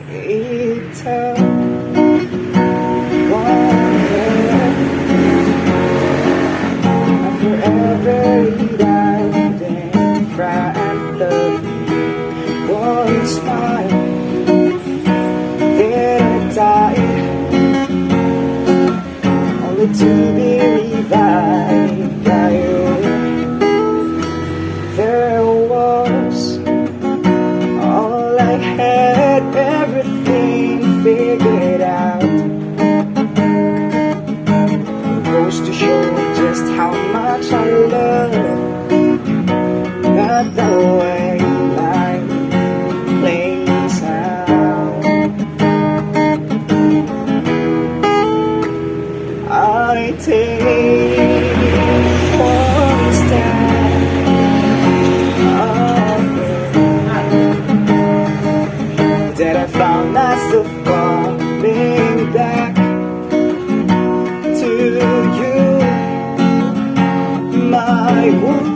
Little forever died in front of me. One smile, then I died, only to be revived by you. There was all I had, everything figured out. Goes to show just how much I love, not the way life plays out. I take one step that I found myself coming back to you, my one